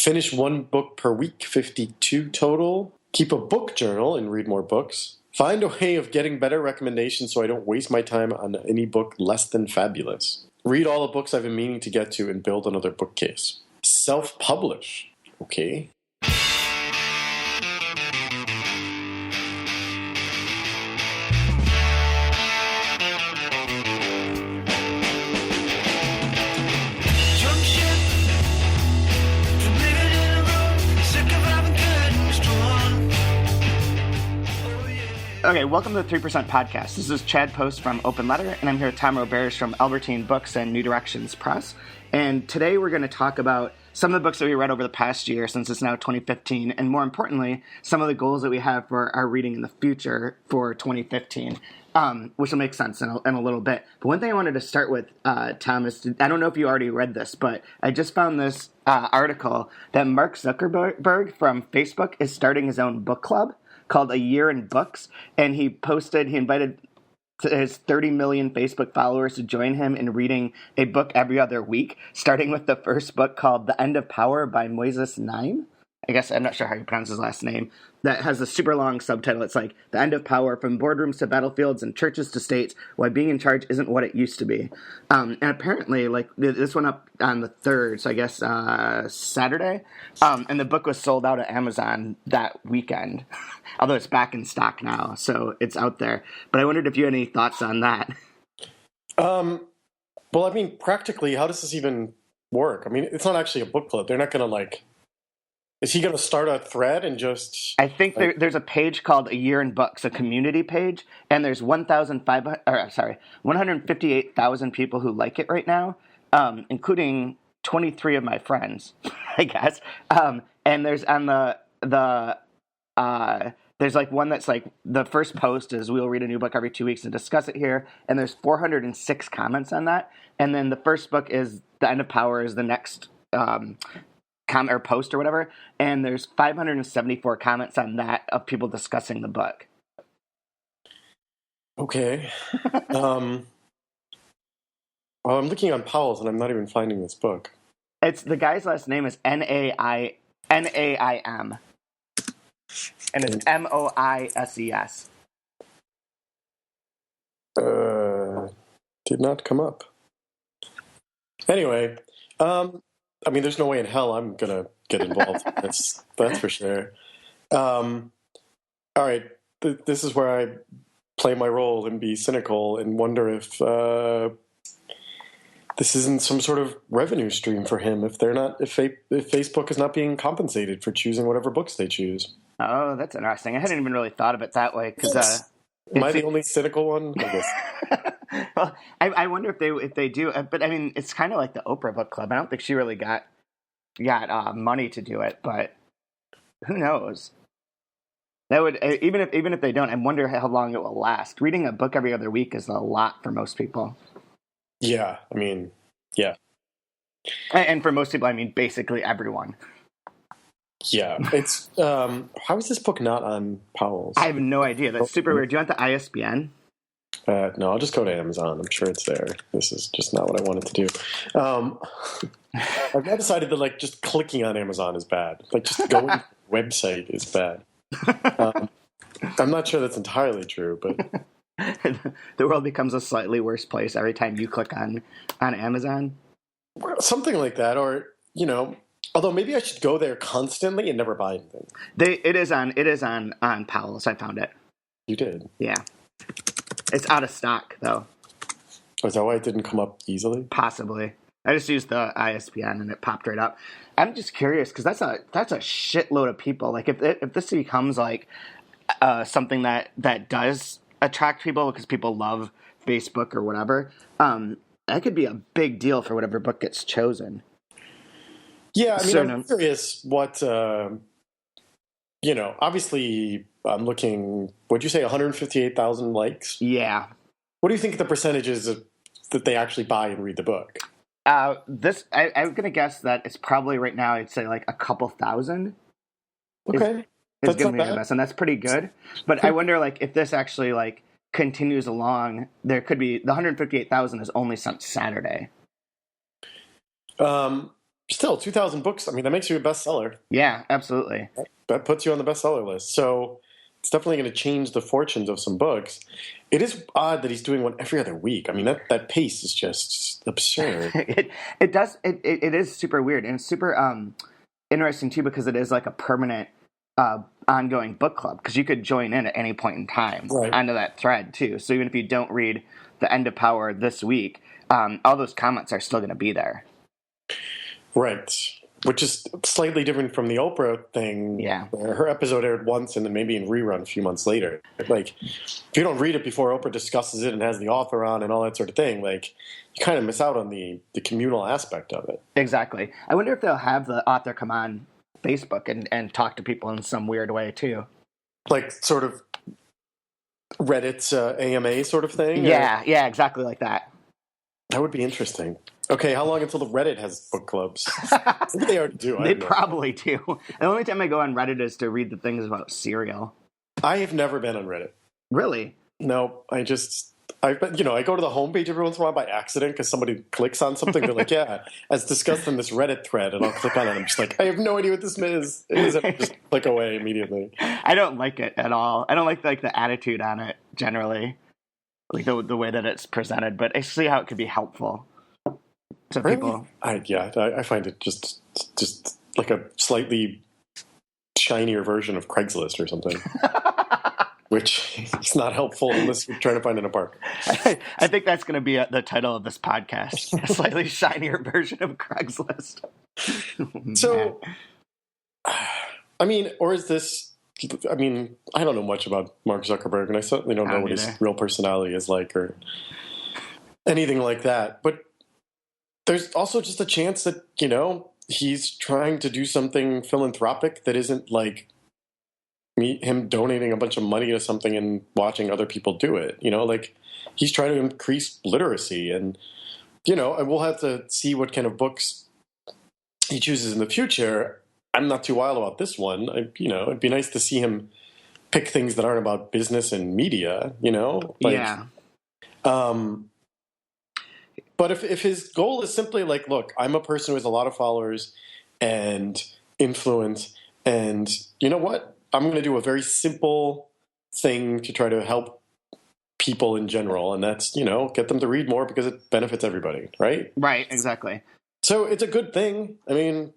Finish one book per week, 52 total. Keep a book journal and read more books. Find a way of getting better recommendations so I don't waste my time on any book less than fabulous. Read all the books I've been meaning to get to and build another bookcase. Self-publish. Okay. Okay, welcome to the 3% Podcast. This is Chad Post from Open Letter, and I'm here with Tom Roberge from Albertine Books and New Directions Press. And today we're going to talk about some of the books that we read over the past year, since it's now 2015, and more importantly, some of the goals that we have for our reading in the future for 2015, which will make sense in a little bit. But one thing I wanted to start with, Tom, is I don't know if you already read this, but I just found this article that Mark Zuckerberg from Facebook is starting his own book club called A Year in Books, and he invited his 30 million Facebook followers to join him in reading a book every other week, starting with the first book called The End of Power by Moises Naim. I guess I'm not sure how you pronounce his last name. That has a super long subtitle. It's like The End of Power, from boardrooms to battlefields and churches to states, why being in charge isn't what it used to be. And apparently, like, this went up on the 3rd, so I guess Saturday. And the book was sold out at Amazon that weekend, although it's back in stock now, so it's out there. But I wondered if you had any thoughts on that. Well, I mean, practically, how does this even work? I mean, it's not actually a book club. They're not going to, is he going to start a thread and just... I think there's a page called A Year in Books, a community page, and there's 158,000 people who like it right now, including 23 of my friends, I guess. And there's on there's one that's like, the first post is, we'll read a new book every 2 weeks and discuss it here, and there's 406 comments on that. And then the first book is The End of Power is the next comment or post or whatever, and there's 574 comments on that of people discussing the book. Okay. Well, I'm looking on Powell's and I'm not even finding this book. It's the guy's last name is Naim, and it's Moises. Did not come up. Anyway, I mean, there's no way in hell I'm going to get involved. That's for sure. All right. This is where I play my role and be cynical and wonder if this isn't some sort of revenue stream for him, if Facebook is not being compensated for choosing whatever books they choose. Oh, that's interesting. I hadn't even really thought of it that way. Am I the only cynical one? I guess. Well, I wonder if they do, but I mean, it's kind of like the Oprah Book Club. I don't think she really got money to do it, but who knows? That would even if they don't, I wonder how long it will last. Reading a book every other week is a lot for most people. Yeah, I mean, yeah, and for most people, I mean basically everyone. Yeah, it's how is this book not on Powell's? I have no idea. That's super weird. Do you want the ISBN? No, I'll just go to Amazon. I'm sure it's there. This is just not what I wanted to do. I've now decided that just clicking on Amazon is bad. Just going to the website is bad. I'm not sure that's entirely true, but the world becomes a slightly worse place every time you click on Amazon. Something like that, or although maybe I should go there constantly and never buy anything. It is on Powell's. I found it. You did? Yeah. It's out of stock, though. Oh, is that why it didn't come up easily? Possibly. I just used the ISBN and it popped right up. I'm just curious because that's a shitload of people. If this becomes something that does attract people because people love Facebook or whatever, that could be a big deal for whatever book gets chosen. Yeah, I mean, I'm curious what obviously I'm looking, what'd you say, 158,000 likes? Yeah. What do you think the percentage is that they actually buy and read the book? I'm going to guess that it's probably right now, I'd say a couple thousand. Okay. Is going to be my best, and that's pretty good. But I wonder, if this actually, continues along, there could be, the 158,000 is only since Saturday. still 2,000 books. I mean, that makes you a bestseller. Yeah, absolutely. That puts you on the bestseller list. So it's definitely going to change the fortunes of some books. It is odd that he's doing one every other week. I mean, that pace is just absurd. It is super weird, and it's super interesting too, because it is like a permanent ongoing book club, because you could join in at any point in time onto that thread too. So even if you don't read The End of Power this week, all those comments are still going to be there. Right. Which is slightly different from the Oprah thing. Yeah. Where her episode aired once and then maybe in rerun a few months later. Like, if you don't read it before Oprah discusses it and has the author on and all that sort of thing, like, you kind of miss out on the communal aspect of it. Exactly. I wonder if they'll have the author come on Facebook and talk to people in some weird way too. Like, sort of Reddit's AMA sort of thing? Yeah, yeah, exactly like that. That would be interesting. Okay, how long until the Reddit has book clubs? Maybe they already do. They probably do. The only time I go on Reddit is to read the things about cereal. I have never been on Reddit. Really? No, I go to the homepage every once in a while by accident because somebody clicks on something. They're like, yeah, as discussed in this Reddit thread, and I'll click on it. I'm just like, I have no idea what this is. Just click away immediately. I don't like it at all. I don't like the attitude on it generally, like the way that it's presented. But I see how it could be helpful to people. I find it just like a slightly shinier version of Craigslist or something. Which is not helpful unless you're trying to find an apartment. I think that's going to be the title of this podcast, a slightly shinier version of Craigslist. So, I mean, or is this, I mean, I don't know much about Mark Zuckerberg, and I certainly don't know what his real personality is like or anything like that. But there's also just a chance that, he's trying to do something philanthropic that isn't like him donating a bunch of money to something and watching other people do it. Like he's trying to increase literacy, and we'll have to see what kind of books he chooses in the future. I'm not too wild about this one. It'd be nice to see him pick things that aren't about business and media. Yeah. But if his goal is simply like, look, I'm a person who has a lot of followers and influence, and you know what? I'm going to do a very simple thing to try to help people in general, and that's, get them to read more because it benefits everybody, right? Right, exactly. So it's a good thing. I mean...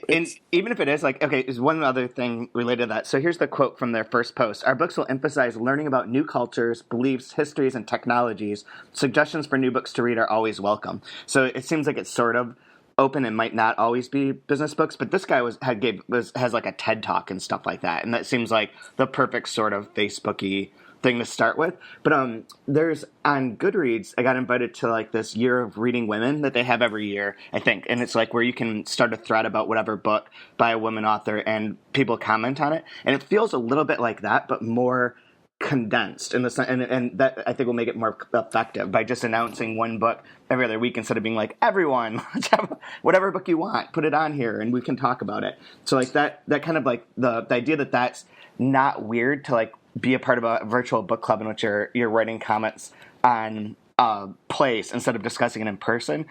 And even if it is there's one other thing related to that. So here's the quote from their first post. Our books will emphasize learning about new cultures, beliefs, histories, and technologies. Suggestions for new books to read are always welcome. So it seems like it's sort of open and might not always be business books, but this guy has like a TED Talk and stuff like that, and that seems like the perfect sort of Facebooky thing to start with. But there's on Goodreads, I got invited to like this Year of Reading Women that they have every year, I think, and it's like where you can start a thread about whatever book by a woman author and people comment on it, and it feels a little bit like that, but more condensed in the and that I think will make it more effective by just announcing one book every other week instead of being like, everyone, let's have whatever book you want, put it on here and we can talk about it. So like that kind of like the idea that that's not weird to like be a part of a virtual book club in which you're writing comments on place instead of discussing it in person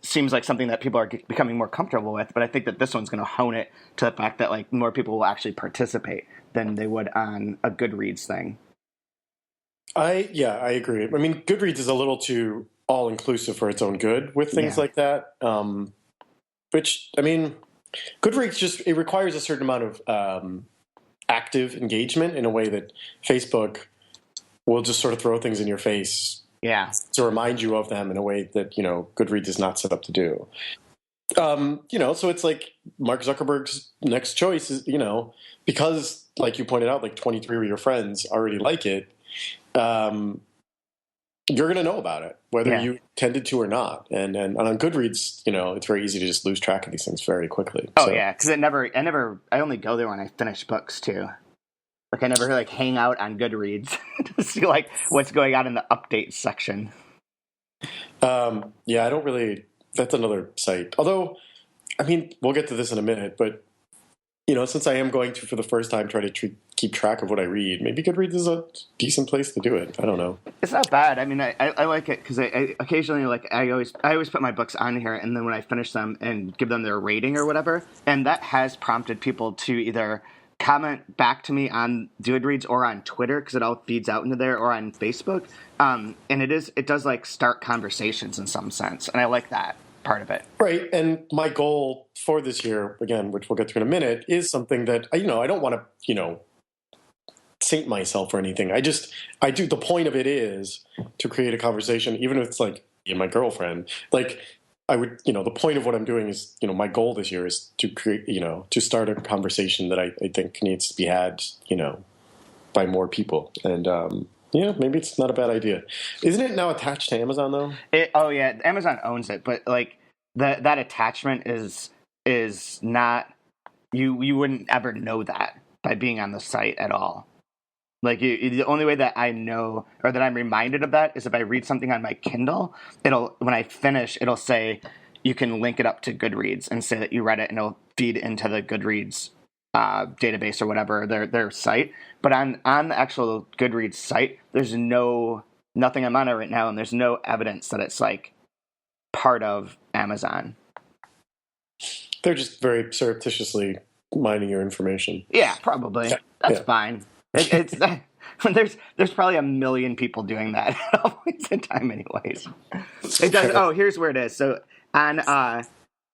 seems like something that people are becoming more comfortable with. But I think that this one's going to hone it to the fact that like more people will actually participate than they would on a Goodreads thing. I agree. I mean, Goodreads is a little too all-inclusive for its own good with things like that. Which, I mean, Goodreads it requires a certain amount of active engagement in a way that Facebook will just sort of throw things in your face to remind you of them in a way that, Goodreads is not set up to do. So it's like Mark Zuckerberg's next choice is, because like you pointed out, like 23 of your friends already like it, you're going to know about it, whether you tended to or not. And on Goodreads, it's very easy to just lose track of these things very quickly. Oh, yeah, because I only go there when I finish books, too. Like, I never, like, hang out on Goodreads to see, like, what's going on in the updates section. I don't really... That's another site. Although, I mean, we'll get to this in a minute, but since I am going to, for the first time, try to keep track of what I read, maybe Goodreads is a decent place to do it. I don't know. It's not bad. I mean, I like it because I occasionally, like, I always put my books on here, and then when I finish them and give them their rating or whatever, and that has prompted people to either comment back to me on Goodreads or on Twitter, because it all feeds out into there, or on Facebook. And it does like start conversations in some sense, and I like that part of it. Right. And my goal for this year, again, which we'll get to in a minute, is something that, I don't want to, saint myself or anything. I do. The point of it is to create a conversation, even if it's like my girlfriend, like I would, the point of what I'm doing is, my goal this year is to create, to start a conversation that I think needs to be had, by more people. And, maybe it's not a bad idea. Isn't it now attached to Amazon though? Oh yeah, Amazon owns it, but like that attachment is not, you wouldn't ever know that by being on the site at all. Like the only way that I know, or that I'm reminded of that, is if I read something on my Kindle. When I finish, it'll say you can link it up to Goodreads and say that you read it, and it'll feed into the Goodreads database or whatever, their site. But on the actual Goodreads site, there's nothing. I'm on it right now, and there's no evidence that it's like part of Amazon. They're just very surreptitiously mining your information. Yeah, probably. That's fine. It's there's probably a million people doing that at all points in time, anyways. It does. Oh, here's where it is. So on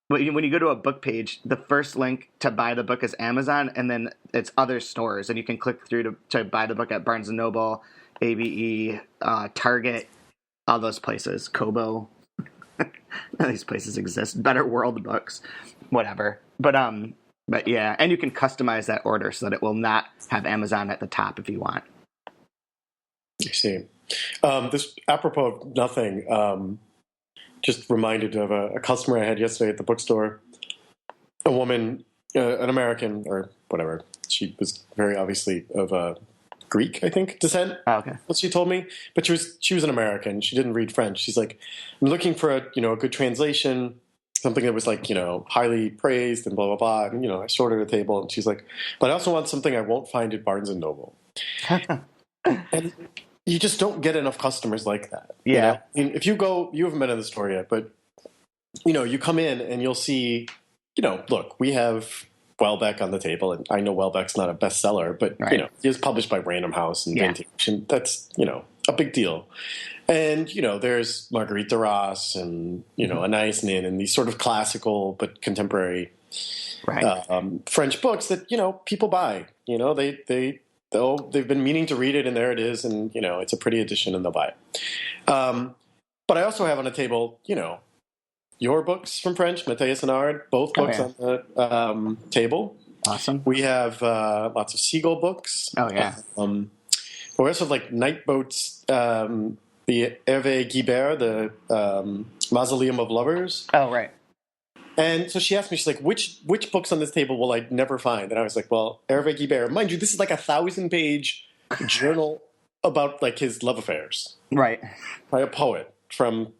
when you go to a book page, the first link to buy the book is Amazon, and then it's other stores, and you can click through to buy the book at Barnes and Noble, ABE, Target, all those places, Kobo. None of these places exist. Better World Books, whatever. But yeah, and you can customize that order so that it will not have Amazon at the top if you want. I see. This, apropos of nothing, just reminded of a customer I had yesterday at the bookstore. A woman, an American or whatever. She was very obviously of Greek, I think, descent. Oh, okay. What she told me, but she was an American. She didn't read French. She's like, I'm looking for a good translation, something that was like highly praised and blah blah blah. And I sorted a table, and she's like, but I also want something I won't find at Barnes and Noble. And you just don't get enough customers like that. Yeah. I mean, if you haven't been in the store yet, but you come in and you'll see, look, we have Welbeck on the table, and I know Welbeck's not a bestseller, but right. It's published by Random House and Vintage, and that's a big deal. And there's Marguerite Duras and Anais Nin, and these sort of classical but contemporary French books that people buy. They've been meaning to read it, and there it is, and it's a pretty edition, and they'll buy it. But I also have on the table, your books from French, Matthias and Ard, both books on the table. Awesome. We have lots of Siegel books. Oh yeah. We also have like Night Boats, the Hervé Guibert, the Mausoleum of Lovers. Oh right. And so she asked me, she's like, which books on this table will I never find? And I was like, well, Hervé Guibert. Mind you, this is like a 1,000-page journal about like his love affairs. Right. By a poet from,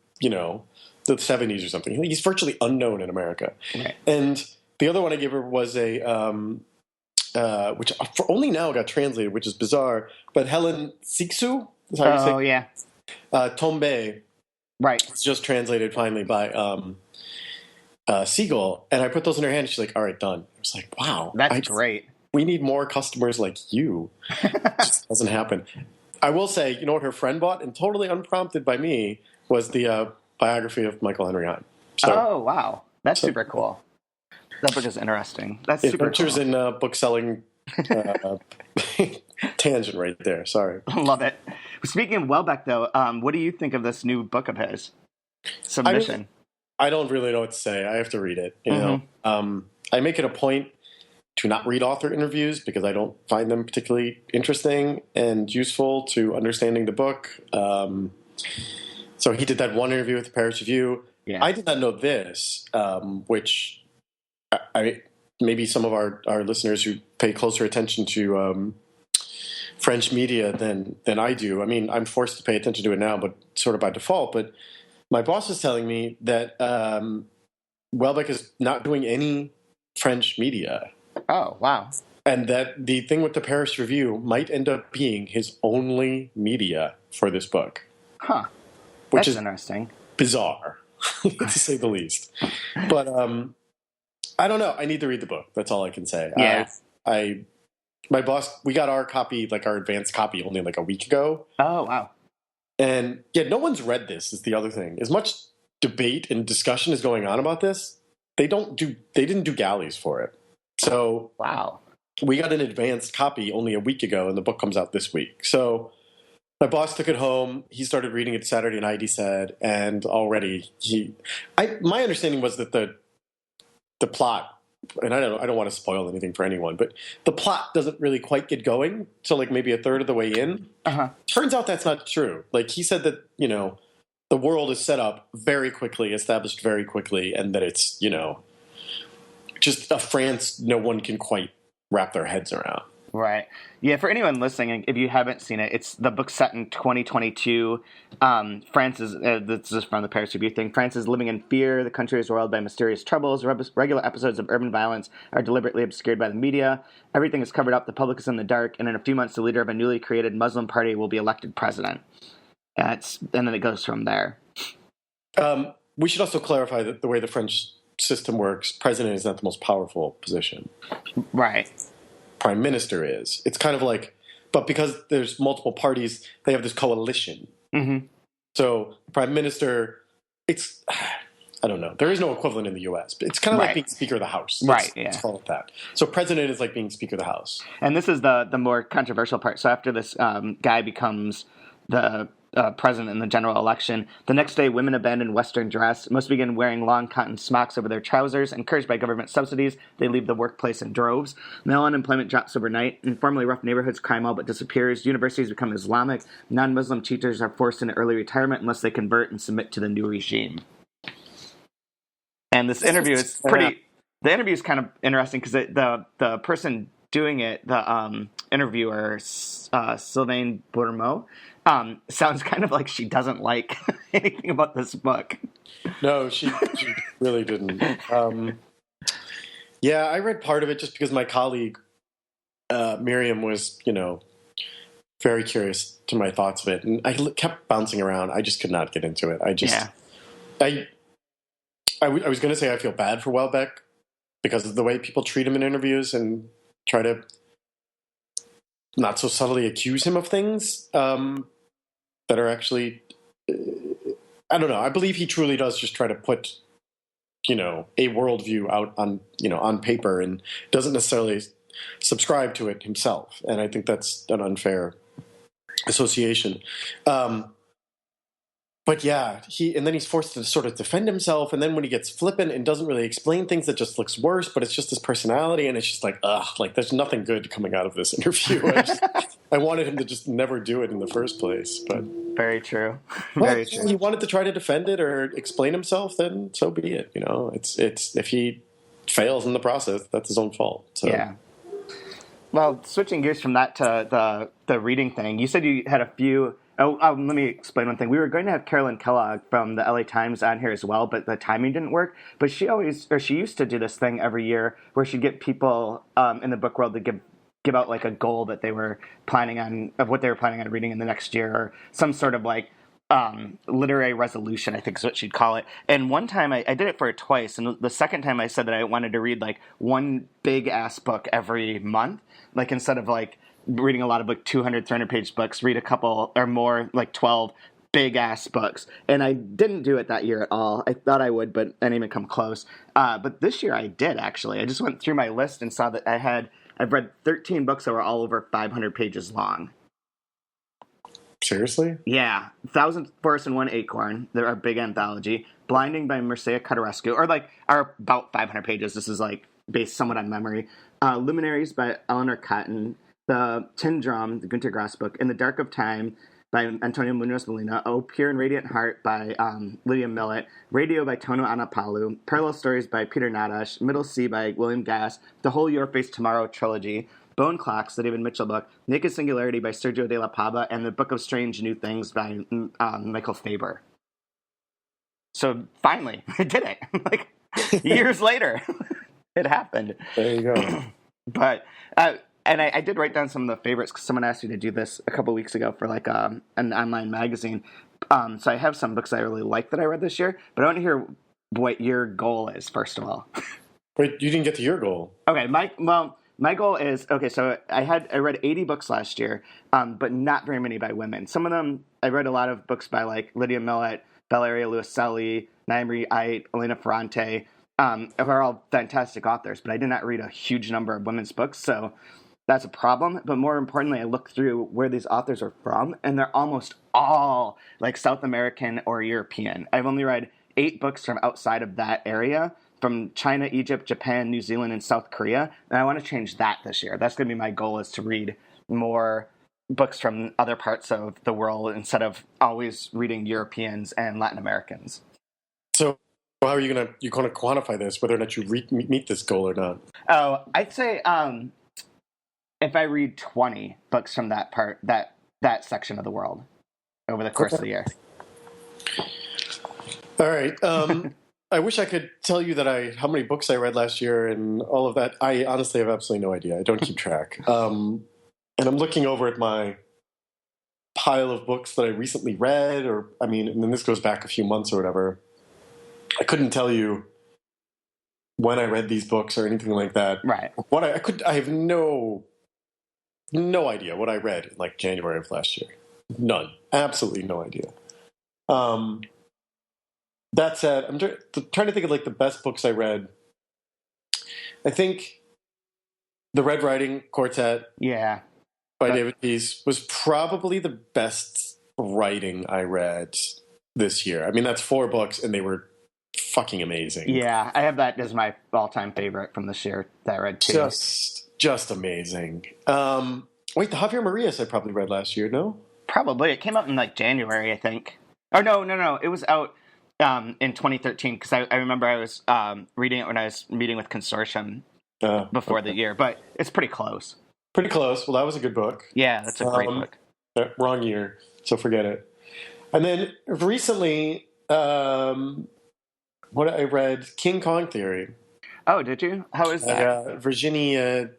the 70s or something. He's virtually unknown in America. Right. And the other one I gave her was a, which only now got translated, which is bizarre, but Helen Sixou is how you say. Oh, yeah. Tombe. Right. It's just translated finally by Siegel, and I put those in her hand. She's like, all right, done. I was like, wow. That's great. We need more customers like you. It just doesn't happen. I will say, you know what her friend bought, and totally unprompted by me, was the biography of Michael Henry Hine. So, oh, wow. That's super cool. That book is interesting. That's super Adventures cool. in bookselling tangent right there. Sorry. Love it. Speaking of Welbeck, though, what do you think of this new book of his? Submission. I don't really know what to say. I have to read it. I make it a point to not read author interviews because I don't find them particularly interesting and useful to understanding the book. So he did that one interview with the Paris Review. Yeah. I did not know this, which maybe some of our listeners who pay closer attention to French media than I do. I mean, I'm forced to pay attention to it now, but sort of by default. But my boss is telling me that Welbeck is not doing any French media. Oh, wow. And that the thing with the Paris Review might end up being his only media for this book. Huh. Which That's is interesting. bizarre, to say the least. But I don't know. I need to read the book. That's all I can say. Yeah. My boss, we got our copy, like our advanced copy, only like a week ago. Oh, wow. And yeah, no one's read this is the other thing. As much debate and discussion is going on about this, they didn't do galleys for it. So wow. We got an advanced copy only a week ago, and the book comes out this week. So my boss took it home. He started reading it Saturday night, he said, and already my understanding was that the plot, and I don't want to spoil anything for anyone, but the plot doesn't really quite get going. So like maybe a third of the way in. Turns out that's not true. Like he said that, the world is set up very quickly, established very quickly, and that it's, just a France no one can quite wrap their heads around. Right. Yeah, for anyone listening, if you haven't seen it, it's the book set in 2022. France is, this is from the Paris Review thing, France is living in fear. The country is roiled by mysterious troubles. Regular episodes of urban violence are deliberately obscured by the media. Everything is covered up. The public is in the dark. And in a few months, the leader of a newly created Muslim party will be elected president. And then it goes from there. We should also clarify that the way the French system works, president is not the most powerful position. Right. Prime minister is. It's kind of like, but because there's multiple parties, they have this coalition. Mm-hmm. So prime minister, I don't know. There is no equivalent in the U.S. But it's kind of like being Speaker of the House. Let's call it that. So president is like being Speaker of the House. And this is the more controversial part. So after this guy becomes the president in the general election, the next day women abandon Western dress, most begin wearing long cotton smocks over their trousers. Encouraged by government subsidies, they leave the workplace in droves. Male unemployment drops overnight. In formerly rough neighborhoods, crime all but disappears. Universities become Islamic. Non-Muslim teachers are forced into early retirement unless they convert and submit to the new regime. And this interview is the interview is kind of interesting because the person doing it, the interviewer, Sylvain Bourmeau, sounds kind of like she doesn't like anything about this book. No, she really didn't. Yeah, I read part of it just because my colleague, Miriam, was, very curious to my thoughts of it. And I kept bouncing around. I just could not get into it. I was going to say I feel bad for Welbeck because of the way people treat him in interviews and try to not so subtly accuse him of things that are actually, I don't know. I believe he truly does just try to put, a worldview out on, on paper and doesn't necessarily subscribe to it himself. And I think that's an unfair association. But yeah, and then he's forced to sort of defend himself. And then when he gets flippant and doesn't really explain things, it just looks worse, but it's just his personality. And it's just like, there's nothing good coming out of this interview. I wanted him to just never do it in the first place. But very true. Very true. He wanted to try to defend it or explain himself, then so be it. It's if he fails in the process, that's his own fault. So. Yeah. Well, switching gears from that to the reading thing, you said you had a few. Let me explain one thing. We were going to have Carolyn Kellogg from the LA Times on here as well, but the timing didn't work. But she used to do this thing every year where she'd get people in the book world to give out like a goal that they were planning on, of what they were planning on reading in the next year, or some sort of like literary resolution, I think is what she'd call it. And one time I did it for her twice. And the second time I said that I wanted to read like one big ass book every month, like instead of like reading a lot of like 200, 300-page books, read a couple or more, like 12 big-ass books. And I didn't do it that year at all. I thought I would, but I didn't even come close. But this year I did, actually. I just went through my list and saw that I've read 13 books that were all over 500 pages long. Seriously? Yeah. 1,000 Forests and One Acorn. They're a big anthology. Blinding by Mircea Cătărescu, are about 500 pages. This is like based somewhat on memory. Luminaries by Eleanor Cotton. The Tin Drum, the Günter Grass book, In the Dark of Time by Antonio Munoz Molina, Oh Pure and Radiant Heart by Lydia Millett, Radio by Tono Anapalu, Parallel Stories by Peter Nadash, Middle Sea by William Gass, The Whole Your Face Tomorrow trilogy, Bone Clocks, the David Mitchell book, Naked Singularity by Sergio de la Pava, and The Book of Strange New Things by Michael Faber. So finally, I did it. Years later, it happened. There you go. But and I did write down some of the favorites because someone asked me to do this a couple weeks ago for like an online magazine. So I have some books I really like that I read this year, but I want to hear what your goal is first of all. Wait, you didn't get to your goal. Okay, my goal is okay. So I read 80 books last year, but not very many by women. Some of them I read a lot of books by like Lydia Millett, Valeria Luiselli, Naomi Ait, Elena Ferrante. Are all fantastic authors, but I did not read a huge number of women's books, so that's a problem. But more importantly, I looked through where these authors are from, and they're almost all like South American or European. I've only read 8 books from outside of that area, from China, Egypt, Japan, New Zealand, and South Korea, and I want to change that this year. That's going to be my goal, is to read more books from other parts of the world instead of always reading Europeans and Latin Americans. So how are you going to quantify this, whether or not you meet this goal or not? Oh, I'd say if I read 20 books from that section of the world over the course of the year. All right. I wish I could tell you how many books I read last year and all of that. I honestly have absolutely no idea. I don't keep track. And I'm looking over at my pile of books that I recently read, and then this goes back a few months or whatever. I couldn't tell you when I read these books or anything like that. Right. I have no idea what I read in like January of last year. None. Absolutely no idea. That said, I'm trying to think of like the best books I read. I think The Red Riding Quartet by David Peace was probably the best writing I read this year. I mean, that's 4 books and they were fucking amazing. Yeah, I have that as my all-time favorite from this year that I read too. Just amazing. Wait, the Javier Marias I probably read last year, no? Probably. It came out in like January, I think. Oh, no. It was out in 2013 because I remember I was reading it when I was meeting with Consortium before the year, but it's pretty close. Pretty close. Well, that was a good book. Yeah, that's a great book. Wrong year, so forget it. And then recently, what I read, King Kong Theory. Oh, did you? How is that? Virginie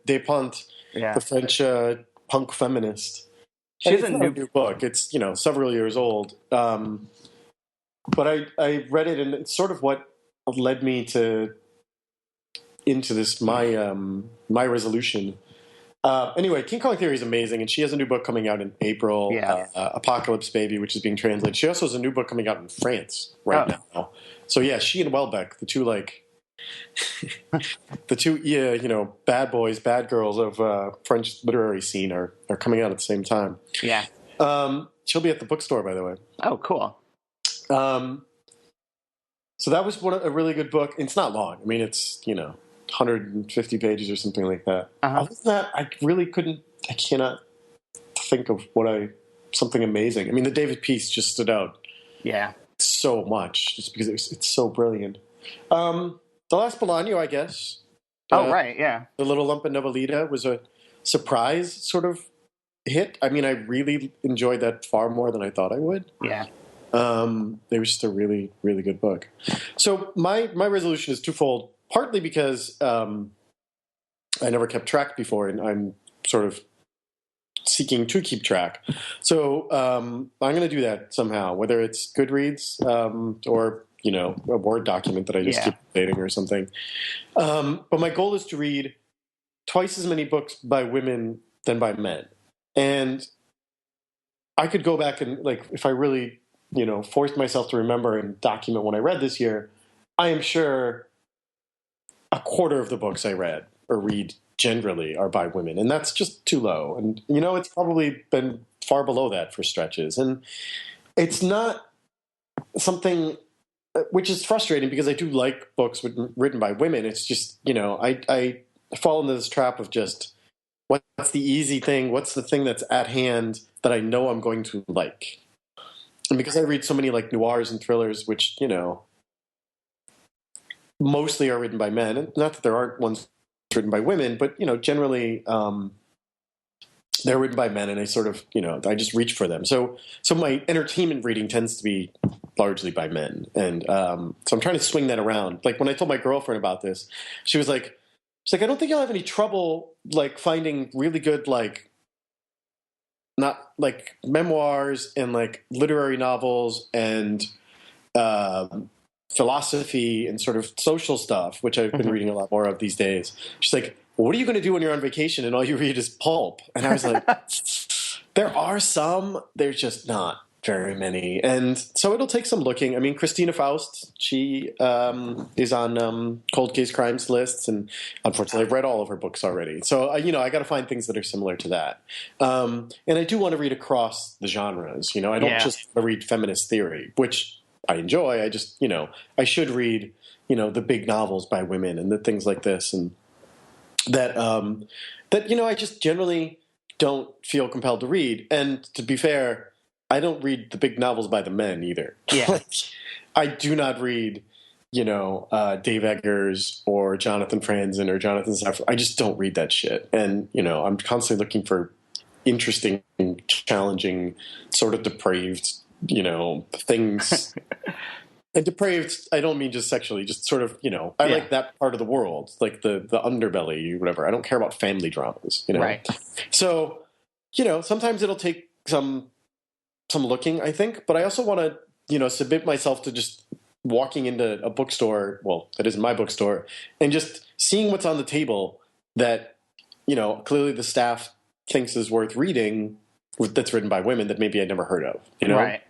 Despentes, the French punk feminist. She's a new book. It's several years old. But I read it, and it's sort of what led me into this my resolution. Anyway, King Kong Theory is amazing, and she has a new book coming out in April, Apocalypse Baby, which is being translated. She also has a new book coming out in France now. So yeah, she and Welbeck, the two bad boys, bad girls of French literary scene are coming out at the same time. Yeah. She'll be at the bookstore, by the way. Oh, cool. So that was a really good book. It's not long. I mean, it's 150 pages or something like that. Other than that, I cannot think of something amazing. I mean, the David Peace just stood out. Yeah. So much, just because it's so brilliant. The Last Bolaño, I guess. Right, yeah. The Little Lump in Novelita was a surprise sort of hit. I mean, I really enjoyed that far more than I thought I would. Yeah. It was just a really, really good book. So my resolution is twofold. Partly because I never kept track before, and I'm sort of seeking to keep track. So I'm going to do that somehow, whether it's Goodreads or a Word document that I just keep updating or something. But my goal is to read twice as many books by women than by men. And I could go back and, like, if I really, forced myself to remember and document what I read this year, I am sure a quarter of the books I read or read generally are by women. And that's just too low. And, it's probably been far below that for stretches. And it's not something which is frustrating because I do like books written by women. It's just, I fall into this trap of just what's the easy thing? What's the thing that's at hand that I know I'm going to like? And because I read so many like noirs and thrillers, which, mostly are written by men, and not that there aren't ones written by women, but, generally they're written by men, and I sort of, I just reach for them. So my entertainment reading tends to be largely by men. And so I'm trying to swing that around. Like when I told my girlfriend about this, she was like, She's like, I don't think you'll have any trouble like finding really good like not like memoirs and like literary novels and um, philosophy and sort of social stuff, which I've been reading a lot more of these days. She's like, well, what are you going to do when you're on vacation and all you read is pulp? And I was like, there are some, there's just not very many. And so it'll take some looking. I mean, Christina Faust, she is on cold case crimes lists, and unfortunately I've read all of her books already. So, I got to find things that are similar to that. And I do want to read across the genres. I don't just read feminist theory, which I enjoy. I just, I should read, the big novels by women and the things like this. And that, I just generally don't feel compelled to read. And to be fair, I don't read the big novels by the men either. Yeah. I do not read, Dave Eggers or Jonathan Franzen or Jonathan Safran. I just don't read that shit. And, I'm constantly looking for interesting, challenging, sort of depraved, things. And depraved, I don't mean just sexually, just sort of, I like that part of the world, like the underbelly, whatever. I don't care about family dramas, Right. So, sometimes it'll take some looking, I think, but I also want to, submit myself to just walking into a bookstore, well, that isn't my bookstore, and just seeing what's on the table that, clearly the staff thinks is worth reading, that's written by women that maybe I'd never heard of, Right.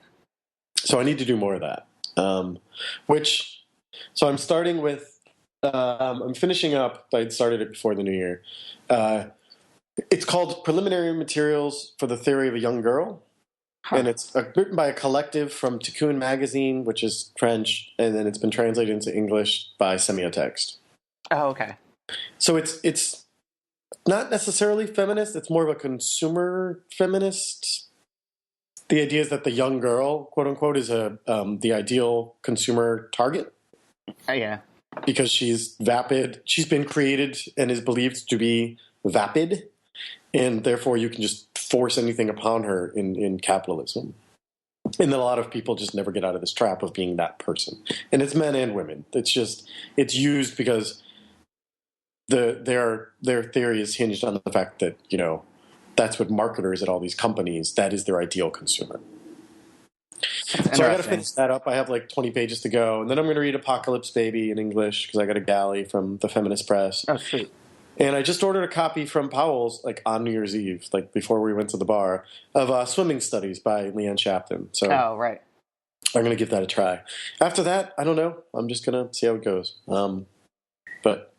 So I need to do more of that. So I'm starting with, I'm finishing up, I started it before the new year. It's called Preliminary Materials for the Theory of a Young Girl. Huh. And it's written by a collective from Tikkun Magazine, which is French, and then it's been translated into English by Semiotext. Oh, okay. So it's not necessarily feminist. It's more of a consumer feminist. The idea is that the young girl, quote unquote, is the ideal consumer target. Yeah. Because she's vapid. She's been created and is believed to be vapid, and therefore you can just force anything upon her in capitalism. And then a lot of people just never get out of this trap of being that person. And it's men and women. It's used because their theory is hinged on the fact that, that's what marketers at all these companies, that is their ideal consumer. So I got to finish that up. I have like 20 pages to go. And then I'm going to read Apocalypse Baby in English because I got a galley from the Feminist Press. Oh, sweet. And I just ordered a copy from Powell's, like on New Year's Eve, like before we went to the bar, of Swimming Studies by Leanne Shapton. So right. I'm going to give that a try. After that, I don't know. I'm just going to see how it goes. And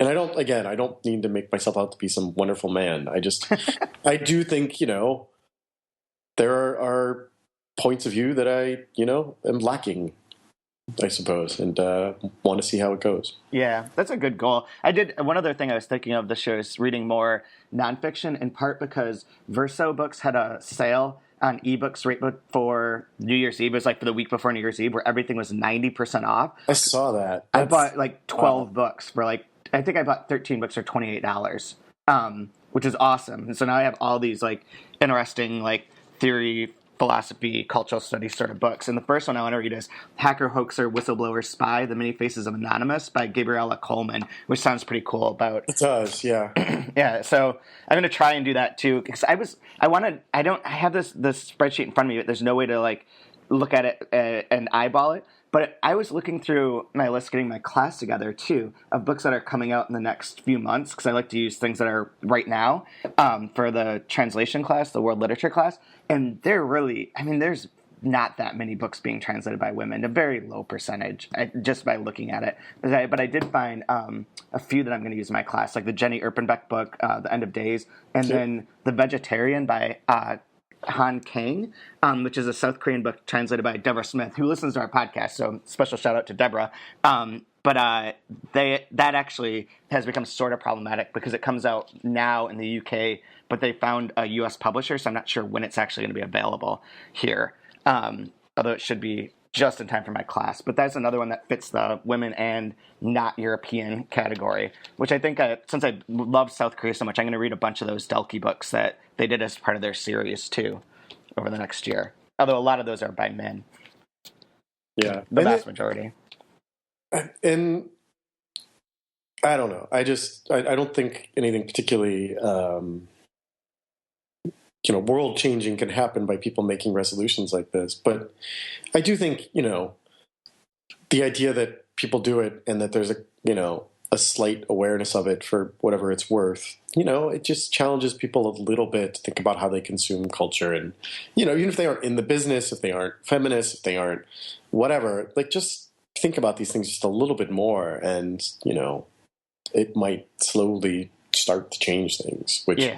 I don't need to make myself out to be some wonderful man. I do think, there are points of view that I, am lacking, I suppose, and want to see how it goes. Yeah, that's a good goal. One other thing I was thinking of this year is reading more nonfiction, in part because Verso Books had a sale on ebooks right before New Year's Eve. It was like for the week before New Year's Eve where everything was 90% off. I saw that. I bought like 12 books for I think I bought 13 books for $28, which is awesome. And so now I have all these like interesting like theory, philosophy, cultural studies sort of books. And the first one I want to read is Hacker, Hoaxer, Whistleblower, Spy, The Many Faces of Anonymous by Gabriella Coleman, which sounds pretty cool about... It does, yeah. Yeah, so I'm going to try and do that too. Because I have this spreadsheet in front of me, but there's no way to like look at it and eyeball it. But I was looking through my list, getting my class together, too, of books that are coming out in the next few months, because I like to use things that are right now for the translation class, the world literature class. And they're really, there's not that many books being translated by women, a very low percentage, just by looking at it. But I did find a few that I'm going to use in my class, like the Jenny Erpenbeck book, The End of Days, and then The Vegetarian by... Han Kang, which is a South Korean book translated by Deborah Smith, who listens to our podcast, so special shout out to Deborah. But that actually has become sort of problematic because it comes out now in the UK, but they found a US publisher, so I'm not sure when it's actually going to be available here, although it should be just in time for my class. But that's another one that fits the women and not European category, which I think, since I love South Korea so much, I'm going to read a bunch of those Delkey books that they did as part of their series, too, over the next year. Although a lot of those are by men. Yeah. The vast majority. And I don't know. I don't think anything particularly, world changing can happen by people making resolutions like this. But I do think, the idea that people do it and that there's a slight awareness of it for whatever it's worth, it just challenges people a little bit to think about how they consume culture. And, even if they aren't in the business, if they aren't feminists, if they aren't whatever, like just think about these things just a little bit more. And, it might slowly start to change things, which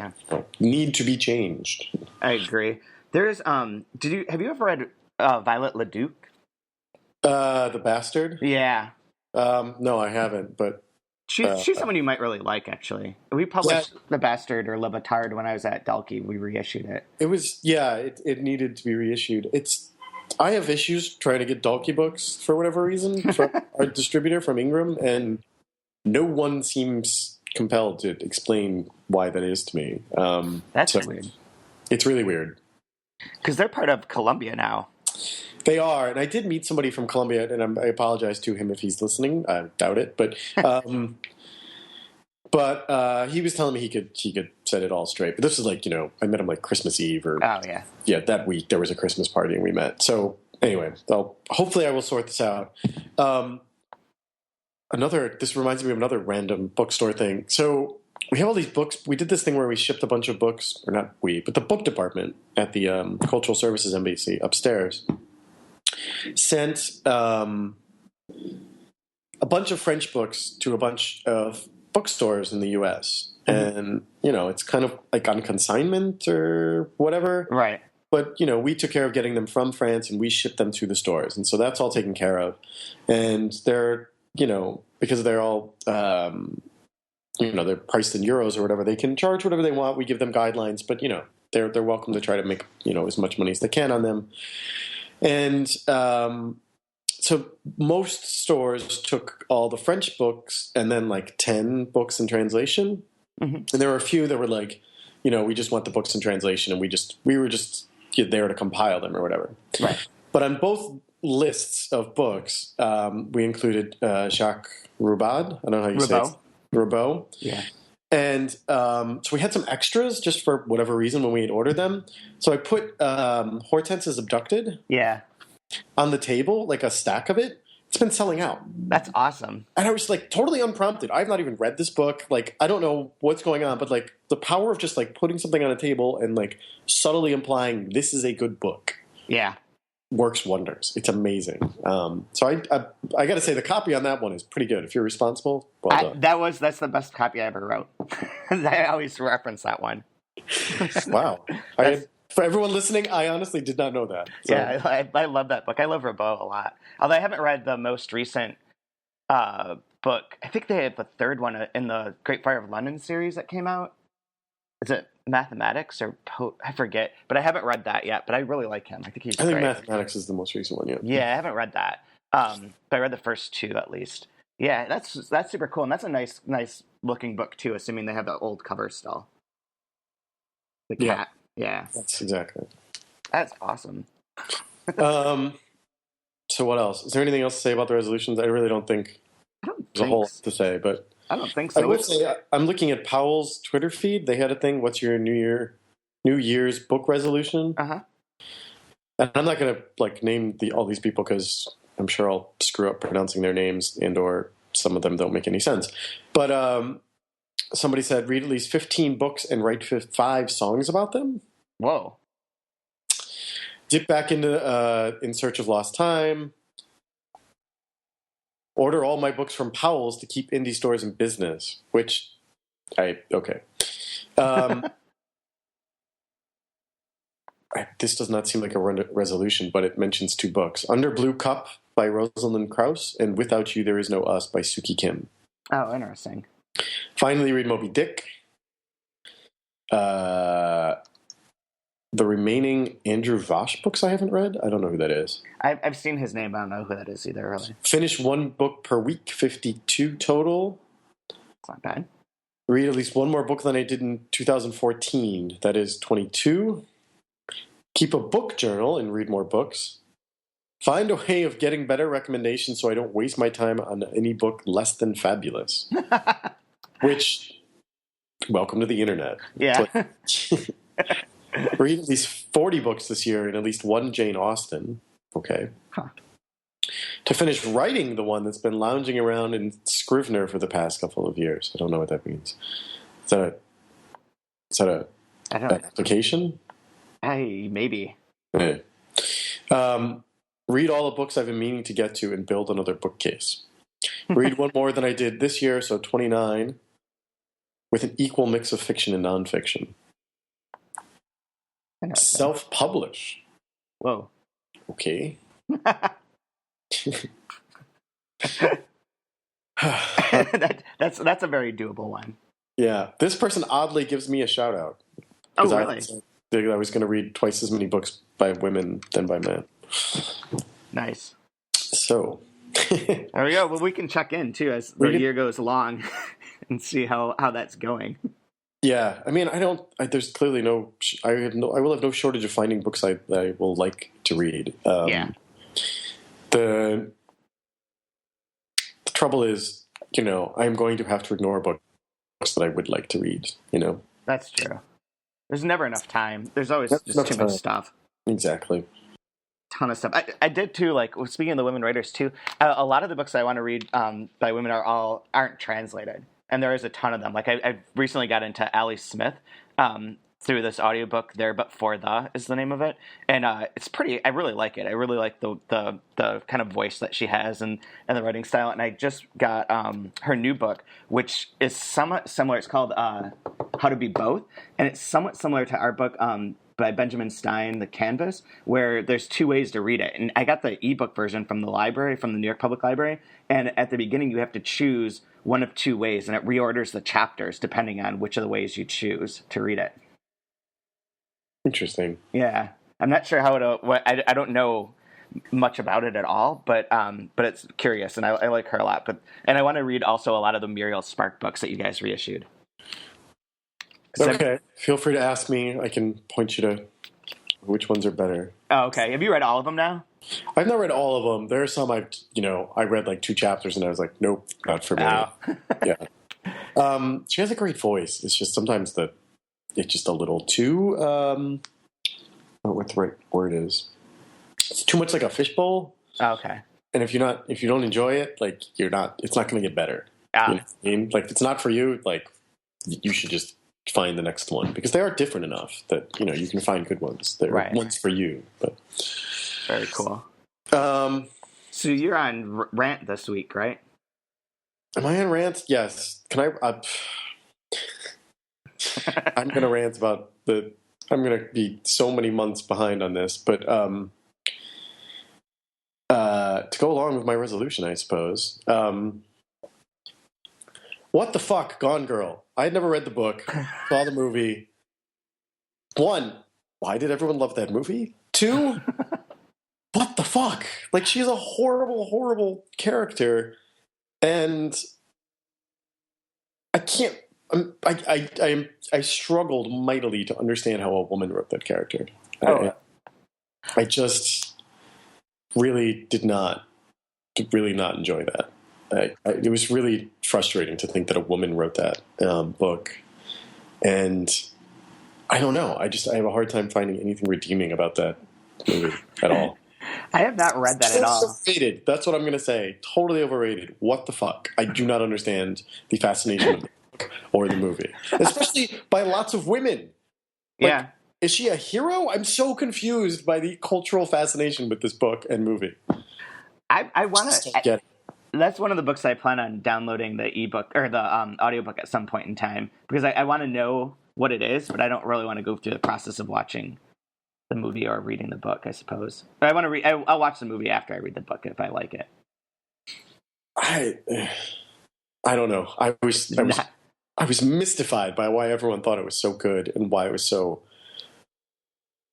need to be changed. I agree. There's have you ever read Violet LeDuc? The Bastard? Yeah. No, I haven't, but she's someone you might really like, actually. We published The Bastard or Le Batard when I was at Dalkey. We reissued it. It needed to be reissued. I have issues trying to get Dalkey books for whatever reason from our distributor from Ingram, and no one seems compelled to explain why that is to me. That's weird. It's really weird. Because they're part of Columbia now. They are, and I did meet somebody from Columbia, and I apologize to him if he's listening. I doubt it, but he was telling me he could set it all straight. But this is I met him Christmas Eve or that week there was a Christmas party and we met. So anyway, hopefully I will sort this out. This reminds me of another random bookstore thing. So we have all these books. We did this thing where we shipped a bunch of books, or not we, but the book department at the Cultural Services Embassy upstairs sent a bunch of French books to a bunch of bookstores in the U.S. And, it's kind of like on consignment or whatever. Right. But, we took care of getting them from France and we shipped them to the stores. And so that's all taken care of. And they're, because they're all, they're priced in euros or whatever, they can charge whatever they want. We give them guidelines, but, they're welcome to try to make, as much money as they can on them. And so most stores took all the French books and then 10 books in translation. Mm-hmm. And there were a few that were we just want the books in translation and we were just there to compile them or whatever. Right. But on both lists of books, we included Jacques Roubaud. I don't know how you say it. Roubaud. Yeah. And so we had some extras just for whatever reason when we had ordered them. So I put Hortense's Abducted on the table, a stack of it. It's been selling out. That's awesome. And I was totally unprompted. I've not even read this book. I don't know what's going on, but the power of just putting something on a table and subtly implying this is a good book. Yeah. Works wonders. It's amazing. So I got to say the copy on that one is pretty good. If you're responsible, well done. That's the best copy I ever wrote. I always reference that one. Wow. For everyone listening, I honestly did not know that. So. Yeah, I love that book. I love Roubaud a lot. Although I haven't read the most recent book. I think they have a third one in the Great Fire of London series that came out. Is it Mathematics or I forget, but I haven't read that yet. But I really like him. I think he's. I think Mathematics is the most recent one. Yeah. Yeah, I haven't read that. But I read the first two at least. Yeah, that's super cool, and that's a nice looking book too. Assuming they have the old cover still. The cat. Yeah. That's exactly. That's awesome. So what else? Is there anything else to say about the resolutions? I really don't think there's a whole to say, but I don't think so. I would say I'm looking at Powell's Twitter feed. They had a thing. What's your New Year's book resolution? Uh-huh. And I'm not going to name all these people because I'm sure I'll screw up pronouncing their names and or some of them don't make any sense. But somebody said read at least 15 books and write 5 songs about them. Whoa. Dip back into In Search of Lost Time. Order all my books from Powell's to keep indie stores in business, which okay. This does not seem like a resolution, but it mentions 2 books. Under Blue Cup by Rosalind Krauss and Without You There Is No Us by Suki Kim. Oh, interesting. Finally, read Moby Dick. The remaining Andrew Vosh books I haven't read. I don't know who that is. I've seen his name, but I don't know who that is either, really. Finish 1 book per week, 52 total. It's not bad. Read at least 1 more book than I did in 2014. That is 22. Keep a book journal and read more books. Find a way of getting better recommendations so I don't waste my time on any book less than fabulous. Which, welcome to the internet. Yeah. Read at least 40 books this year and at least one Jane Austen. Okay. Huh. To finish writing the one that's been lounging around in Scrivener for the past couple of years. I don't know what that means. Is that an application? Hey, maybe. Yeah. Read all the books I've been meaning to get to and build another bookcase. Read one more than I did this year, so 29, with an equal mix of fiction and nonfiction. Self-publish. Whoa. Okay. That's a very doable one. Yeah. This person oddly gives me a shout out. Oh, really? I was going to read twice as many books by women than by men. Nice. So. There we go. Well, we can check in, too, as the year goes along and see how that's going. Yeah. I mean, there's clearly I will have no shortage of finding books that I will like to read. Yeah. The trouble is, I'm going to have to ignore books that I would like to read, That's true. There's never enough time. There's always just too much stuff. Exactly. Ton of stuff. I did too. Like speaking of the women writers too, a lot of the books I want to read by women aren't translated, and there is a ton of them. Like I recently got into Allie Smith through this audiobook. There, but for the is the name of it, and it's pretty. I really like it. I really like the kind of voice that she has and the writing style. And I just got her new book, which is somewhat similar. It's called How to Be Both, and it's somewhat similar to our book. By Benjamin Stein, The Canvas, where there's two ways to read it. And I got the ebook version from the library, from the New York Public Library. And at the beginning, you have to choose one of two ways, and it reorders the chapters depending on which of the ways you choose to read it. Interesting. Yeah. I'm not sure how I don't know much about it at all, but it's curious, and I like her a lot. And I want to read also a lot of the Muriel Spark books that you guys reissued. Okay. Feel free to ask me. I can point you to which ones are better. Oh, okay. Have you read all of them now? I've not read all of them. There are some I read like 2 chapters and I was like, nope, not for me. Oh. Yeah. She has a great voice. It's just sometimes it's just a little too, I don't know what the right word is. It's too much like a fishbowl. Oh, okay. And if you don't enjoy it, like it's not going to get better. Ah. You know what I mean? Like, if it's not for you, like, you should just find the next one, because they are different enough that you can find good ones. They're ones for you. But very cool. So you're on rant this week, right? Am I on rant? Yes. Can I? I'm going to rant about I'm going to be so many months behind on this, but to go along with my resolution, I suppose. What the fuck, Gone Girl? I had never read the book, saw the movie. 1, why did everyone love that movie? 2, what the fuck? Like, she's a horrible, horrible character, and I can't. I struggled mightily to understand how a woman wrote that character. I just really did not enjoy that. It was really frustrating to think that a woman wrote that book, and I don't know. I have a hard time finding anything redeeming about that movie at all. I have not read that at all. Overrated. That's what I'm going to say. Totally overrated. What the fuck? I do not understand the fascination of the book or the movie, especially by lots of women. Like, yeah. Is she a hero? I'm so confused by the cultural fascination with this book and movie. I want to get it. That's one of the books I plan on downloading the ebook or the audiobook at some point in time, because I want to know what it is, but I don't really want to go through the process of watching the movie or reading the book, I suppose. But I want to read. I'll watch the movie after I read the book if I like it. I don't know. I was mystified by why everyone thought it was so good and why it was so.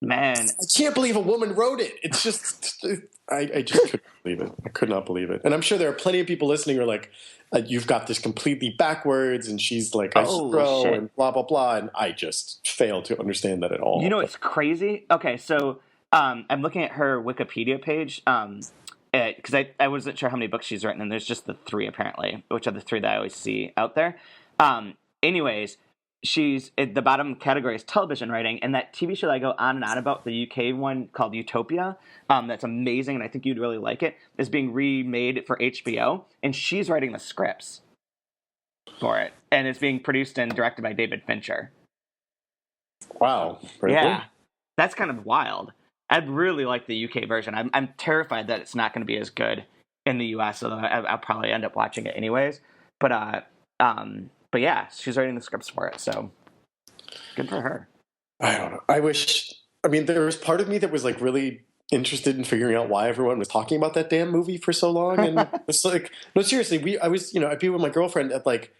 Man, I can't believe a woman wrote it. It's just, I just couldn't believe it. I could not believe it. And I'm sure there are plenty of people listening who are like, you've got this completely backwards, and she's like a hero and blah, blah, blah. And I just failed to understand that at all. You know, it's crazy. Okay, so I'm looking at her Wikipedia page because I wasn't sure how many books she's written, and there's just the 3 apparently, which are the 3 that I always see out there. Anyways, she's at the bottom category is television writing, and that TV show that I go on and on about, the UK one called Utopia, that's amazing, and I think you'd really like it, is being remade for HBO, and she's writing the scripts for it, and it's being produced and directed by David Fincher. Wow. Really? Yeah, that's kind of wild. I'd really like the UK version. I'm terrified that it's not going to be as good in the US, so I'll probably end up watching it anyways. But yeah, she's writing the scripts for it, so good for her. I don't know. There was part of me that was like really interested in figuring out why everyone was talking about that damn movie for so long, and it's like, no, seriously, I'd be with my girlfriend at like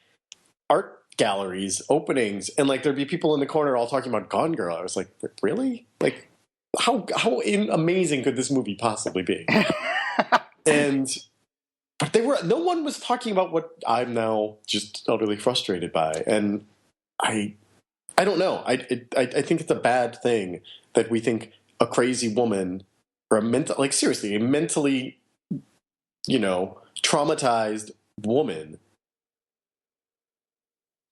art galleries openings, and like there'd be people in the corner all talking about Gone Girl. I was like, really? Like, how amazing could this movie possibly be? But no one was talking about what I'm now just utterly frustrated by, and I don't know. I think it's a bad thing that we think a crazy woman or a mentally, traumatized woman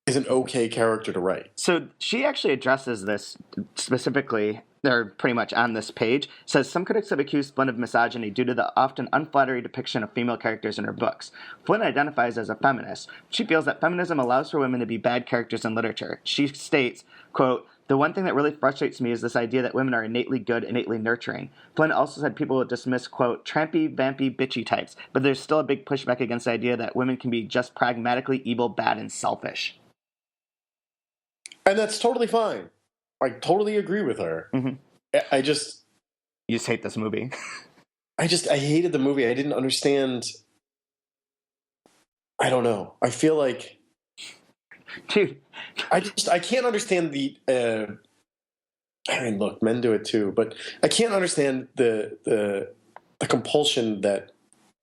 is an okay character to write. So she actually addresses this specifically, or pretty much on this page. Says some critics have accused Flynn of misogyny due to the often unflattering depiction of female characters in her books. Flynn identifies as a feminist. She feels that feminism allows for women to be bad characters in literature. She states, quote, "The one thing that really frustrates me is this idea that women are innately good, innately nurturing." Flynn also said people would dismiss, quote, "trampy, vampy, bitchy types, but there's still a big pushback against the idea that women can be just pragmatically evil, bad, and selfish." And that's totally fine. I totally agree with her. Mm-hmm. I just... You just hate this movie. I hated the movie. I didn't understand... I don't know. I feel like... Dude. I can't understand the... look, men do it too, but I can't understand the compulsion that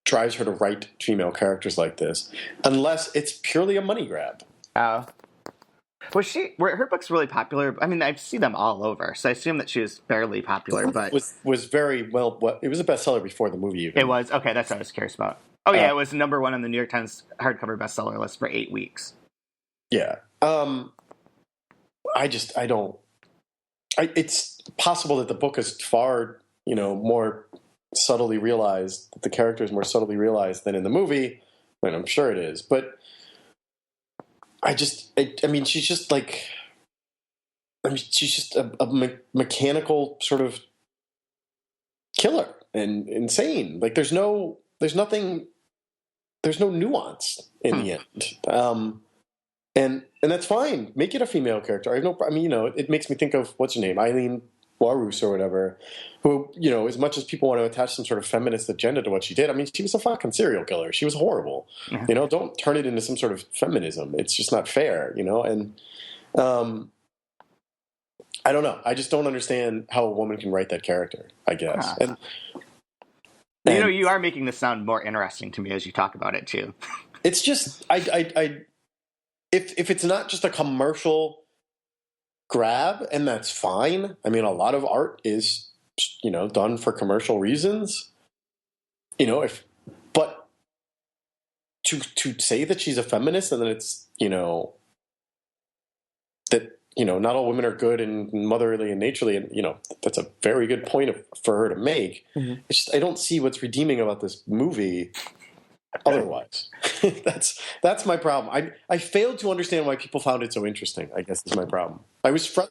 drives her to write female characters like this, unless it's purely a money grab. Oh. Were her books really popular? I mean, I see them all over, so I assume that she was fairly popular. But was very well. It was a bestseller before the movie. Even. It was okay. That's what I was curious about. Oh yeah, it was number 1 on the New York Times hardcover bestseller list for 8 weeks. Yeah. It's possible that the book is far, more subtly realized. That the character is more subtly realized than in the movie. I mean, I'm sure it is, but. She's just like, she's just a mechanical sort of killer and insane. Like there's no nuance in the end. And that's fine. Make it a female character. It makes me think of what's her name, Eileen Warus or whatever, who, as much as people want to attach some sort of feminist agenda to what she did, she was a fucking serial killer. She was horrible. Mm-hmm. Don't turn it into some sort of feminism. It's just not fair, and I don't know. I just don't understand how a woman can write that character, I guess. And you are making this sound more interesting to me as you talk about it too. It's just, if it's not just a commercial grab, and that's fine. A lot of art is, done for commercial reasons. But to say that she's a feminist and then it's, that, not all women are good and motherly and naturally, and, that's a very good point for her to make. Mm-hmm. It's just, I don't see what's redeeming about this movie otherwise. That's my problem. I failed to understand why people found it so interesting, I guess is my problem.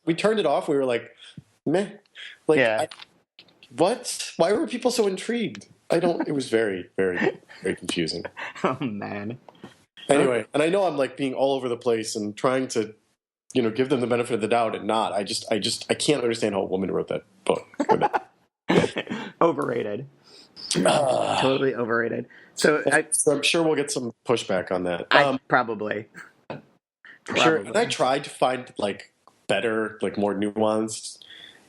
We turned it off. We were like, meh. Like, yeah. What? Why were people so intrigued? It was very, very, very confusing. Oh, man. Anyway, and I know I'm like being all over the place and trying to, give them the benefit of the doubt and not. I can't understand how a woman wrote that book. Overrated. Totally overrated. So I'm sure we'll get some pushback on that. Probably. Sure. And I tried to find like better, like more nuanced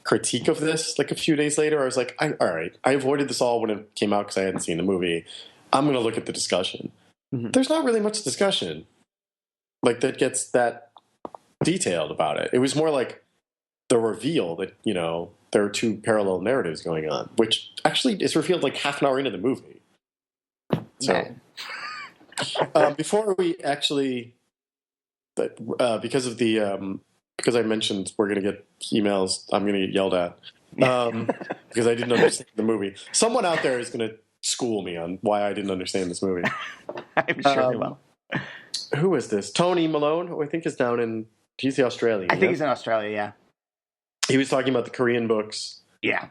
critique of this. Like a few days later, I was like, all right, I avoided this all when it came out because I hadn't seen the movie. I'm going to look at the discussion. Mm-hmm. There's not really much discussion like that gets that detailed about it. It was more like the reveal that, there are two parallel narratives going on, which actually is revealed like half an hour into the movie. So, before we actually, because I mentioned we're going to get emails, I'm going to get yelled at because I didn't understand the movie. Someone out there is going to school me on why I didn't understand this movie. I'm sure they will. Who is this? Tony Malone, who I think is he's the Australian. I think he's in Australia, yeah. He was talking about the Korean books. Yeah.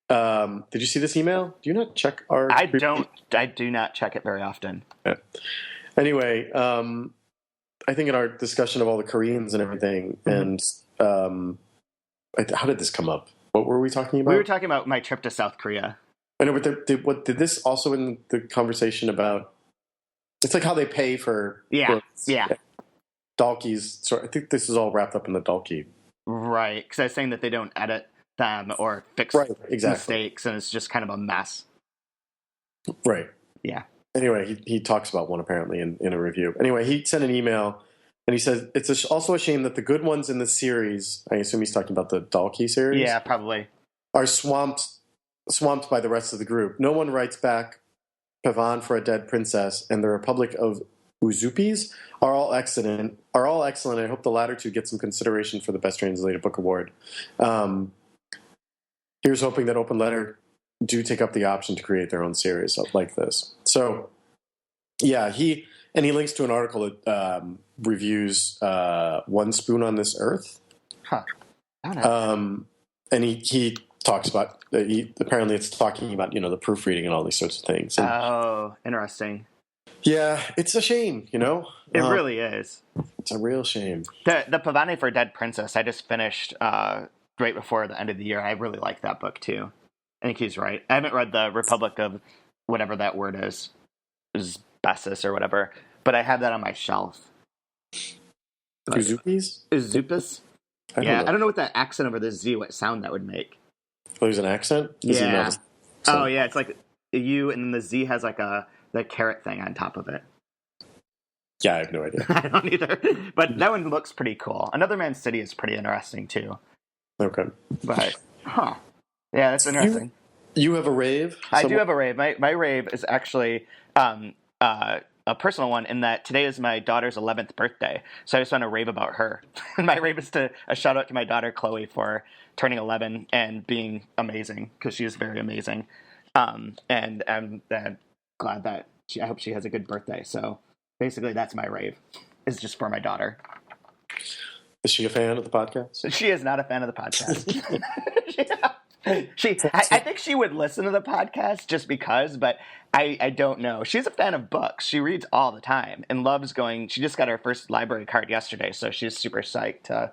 Did you see this email? Do you not check our... I do not check it very often. Yeah. Anyway, I think in our discussion of all the Koreans and everything, and how did this come up? What were we talking about? We were talking about my trip to South Korea. I know, but did this also in the conversation about... It's like how they pay for... books. Yeah. Dalkeys. So I think this is all wrapped up in the Dalkey. Right, because I was saying that they don't edit them or fix mistakes, and it's just kind of a mess. Right. Yeah. Anyway, he talks about one apparently in a review. Anyway, he sent an email, and he says, it's also a shame that the good ones in the series, I assume he's talking about the Dalkey series? Yeah, probably. Are swamped by the rest of the group. No one writes back Pavan for a Dead Princess, and the Republic of Uzupis are all excellent. I hope the latter two get some consideration for the Best Translated Book Award. Here's hoping that Open Letter do take up the option to create their own series like this. So, yeah, he links to an article that reviews One Spoon on This Earth. Huh. I don't know. And he talks about apparently it's talking about the proofreading and all these sorts of things. And, oh, interesting. Yeah, it's a shame, It really is. It's a real shame. The Pavane for a Dead Princess, I just finished right before the end of the year. I really like that book, too. I think he's right. I haven't read the Republic of whatever that word is Bessus or whatever, but I have that on my shelf. Uzupis? Uzupis? I don't know what that accent over the Z, what sound that would make. Oh, there's an accent? Yeah. Oh, yeah, it's like a U, and then the Z has like the carrot thing on top of it. Yeah, I have no idea. I don't either. But that one looks pretty cool. Another Man's City is pretty interesting, too. Okay. But, yeah, that's interesting. You have a rave? I do have a rave. My rave is actually a personal one in that today is my daughter's 11th birthday. So I just want to rave about her. My rave is a shout out to my daughter, Chloe, for turning 11 and being amazing, because she is very amazing. And I'm glad that I hope she has a good birthday. So basically that's my rave. It's just for my daughter. Is she a fan of the podcast? She is not a fan of the podcast. I think she would listen to the podcast just because, but I don't know. She's a fan of books. She reads all the time and loves going. She just got her first library card yesterday, so she's super psyched to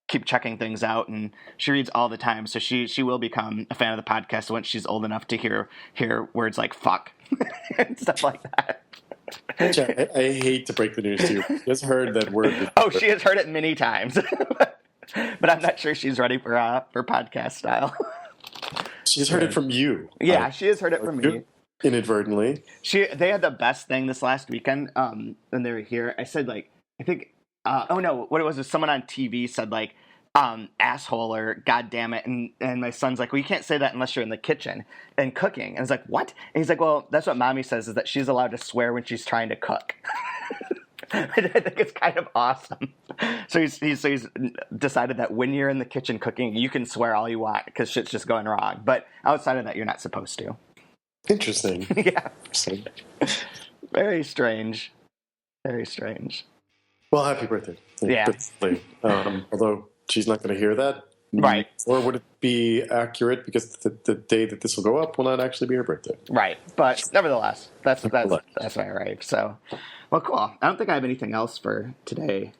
keep checking things out, and she reads all the time. So she will become a fan of the podcast once she's old enough to hear words like fuck and stuff like that. I hate to break the news to you. She has heard that word. Oh, she has heard it many times, but I'm not sure she's ready for podcast style. She's heard it from you. Yeah, she has heard it from me. Inadvertently. They had the best thing this last weekend when they were here. I said, what it was someone on TV said, asshole or God damn it. And my son's like, well, you can't say that unless you're in the kitchen and cooking. And I was like, what? And he's like, well, that's what mommy says, is that she's allowed to swear when she's trying to cook. I think it's kind of awesome. So he's decided that when you're in the kitchen cooking, you can swear all you want because shit's just going wrong. But outside of that, you're not supposed to. Interesting. Yeah. Interesting. Very strange. Very strange. Well, happy birthday. Yeah. Although she's not going to hear that. Right. Or would it be accurate because the day that this will go up will not actually be her birthday? Right. But nevertheless, that's my rave. So, well, cool. I don't think I have anything else for today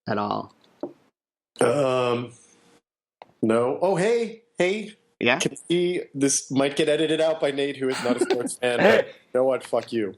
at all. No. Oh, hey. Yeah? This might get edited out by Nate, who is not a sports fan, but you know what? Fuck you.